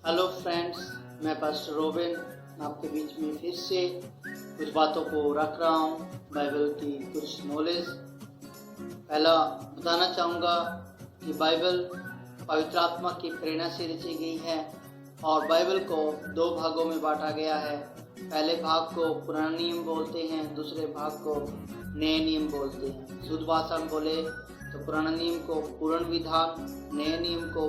Hello friends, मैं pastor robin आपके बीच में फिर से कुछ बातों को रख रहा हूँ, बाइबल की कुछ नॉलेज। पहला बताना चाहूँगा कि बाइबल पवित्र आत्मा की प्रेरणा से रची गई है और बाइबल को दो भागों में बांटा गया है। पहले भाग को पुराना नियम बोलते हैं, दूसरे भाग को नए नियम बोलते हैं। शुद्ध भाषा में बोले तो पुराना नियम को पूर्ण विधान, नए नियम को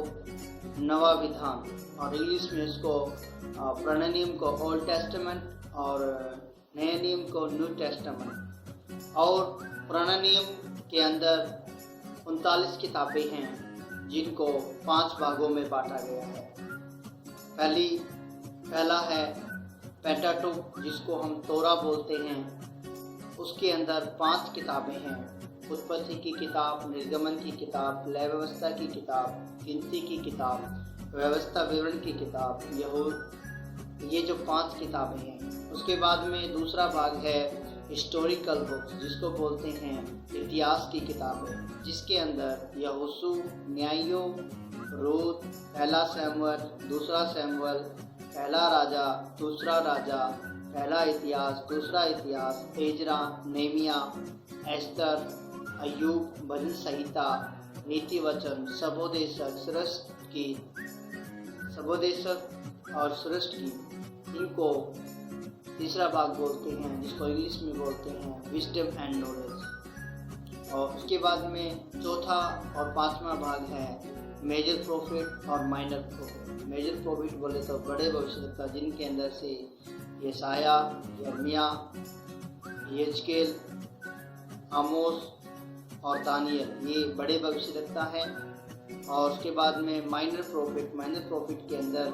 नवा विधान, और इंग्लिश में इसको पुराने नियम को ओल्ड टेस्टामेंट और नए नियम को न्यू टेस्टामेंट। और पुराना नियम के अंदर 39 किताबें हैं जिनको 5 भागों में बांटा गया है। पहला है पेंटाटुक, जिसको हम तोरा बोलते हैं। उसके अंदर 5 किताबें हैं: उत्पत्ति की किताब, निर्गमन की किताब, लय व्यवस्था की किताब, गिनती की किताब, व्यवस्था विवरण की किताब, यहूद। ये जो 5 किताबें हैं। उसके बाद में दूसरा भाग है हिस्टोरिकल बुक्स, जिसको बोलते हैं इतिहास की किताबें, जिसके अंदर यहोशू, न्यायों, रूत, पहला सैमुअल, दूसरा सैमुअल, पहला राजा, दूसरा राजा, पहला इतिहास, दूसरा इतिहास, एजरा, नेहमिया, एस्तर, अय्यूब, भजन संहिता, नीति वचन, सबोदेशक और सृष्ट की। इनको तीसरा भाग बोलते हैं, जिसको इंग्लिश में बोलते हैं विजडम एंड नॉलेज। और उसके बाद में चौथा और 5वां भाग है मेजर प्रॉफिट और माइनर प्रॉफिट। मेजर प्रॉफिट बोले तो बड़े भविष्यवक्ता, जिनके अंदर से यशाया, यिर्मयाह, यहेजकेल, आमोस और दानियल, ये बड़े भविष्यवक्ता हैं। और उसके बाद में माइनर प्रॉफिट के अंदर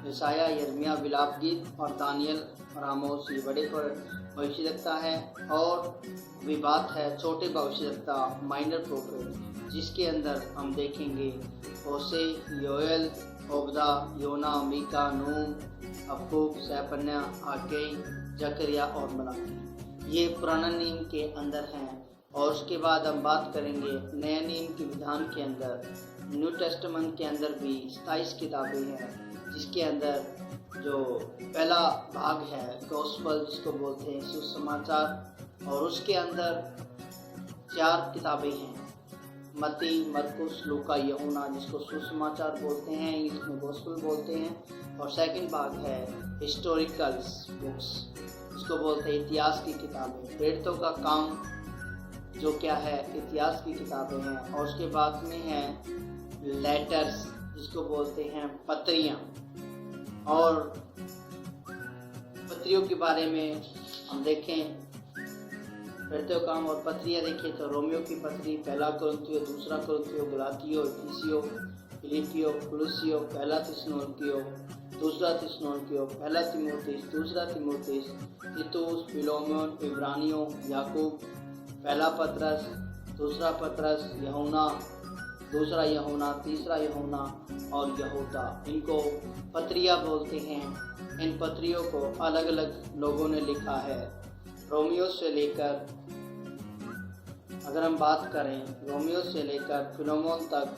यशाया, यिर्मयाह, विलाप गीत और दानियल और आमोस, ये बड़े भविष्यवक्ता हैं। और भी बात है छोटे भविष्यवक्ता, माइनर प्रॉफिट, जिसके अंदर हम देखेंगे होशे, योएल, ओबदा, योना, मीका, नूम, हबक्कूक, सेफन्याह, हागै, जकरिया और मलाकी। ये पुराना नियम के अंदर हैं। और उसके बाद हम बात करेंगे नए नियम के विधान के अंदर। न्यू टेस्टामेंट के अंदर भी 27 किताबें हैं, जिसके अंदर जो पहला भाग है गॉस्पेल, जिसको बोलते हैं सुसमाचार, और उसके अंदर 4 किताबें हैं: मत्ती, मरकुस, लूका, यूहन्ना, जिसको सुसमाचार बोलते हैं, इंग्लिश में गॉस्पेल बोलते हैं। और सेकंड भाग है हिस्टोरिकल बुक्स, जिसको बोलते हैं इतिहास की किताबें। प्रेरितों का काम जो क्या है, इतिहास की किताबें हैं। और उसके बाद में है लेटर्स, जिसको बोलते हैं पत्रियाँ। और पत्रियों के बारे में हम देखें, प्रेरितों का काम और पत्रियाँ देखें तो रोमियो की पत्री, पहला कुरिन्थियो, दूसरा कुरिन्थियो, गलातियो, इफिसियो, फिलिपियो, कुलुसियो, पहला थिस्सलुनीकियो, दूसरा थिस्सलुनीकियो, पहला तीमुथियुस, दूसरा तीमुथियुस, तीतुस, फिलेमोन, इब्रानियों, याकूब, पहला पतरस, दूसरा पतरस, यूहन्ना, दूसरा यूहन्ना, तीसरा यूहन्ना और यहूदा। इनको पत्रियाँ बोलते हैं। इन पत्रियों को अलग अलग लोगों ने लिखा है। रोमियो से लेकर, अगर हम बात करें, रोमियो से लेकर फिलेमोन तक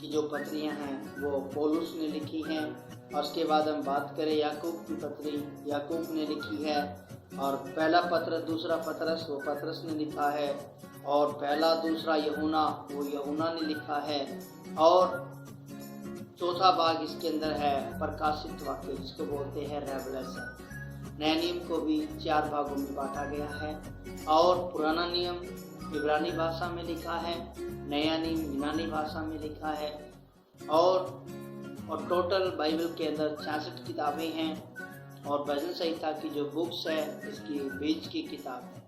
की जो पत्रियाँ हैं वो पौलुस ने लिखी हैं। और उसके बाद हम बात करें याकूब की पत्री, याकूब ने लिखी है। और पहला पत्रस, दूसरा पतरस, वो पतरस ने लिखा है। और पहला दूसरा यूहन्ना, वो यूहन्ना ने लिखा है। और चौथा भाग इसके अंदर है प्रकाशित वाक्य, जिसको बोलते हैं रेवलेशन। नए नियम को भी 4 भागों में बांटा गया है। और पुराना नियम इब्रानी भाषा में लिखा है, नया नियम यूनानी भाषा में लिखा है। और टोटल बाइबल के अंदर 66 किताबें हैं। और भजन संहिता की जो बुक्स है, इसकी बीच की किताब है।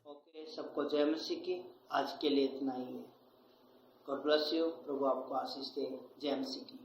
ओके, सबको जय मसीह की। आज के लिए इतना ही है। God bless you. प्रभु आपको आशीष दे। जय मसीह की।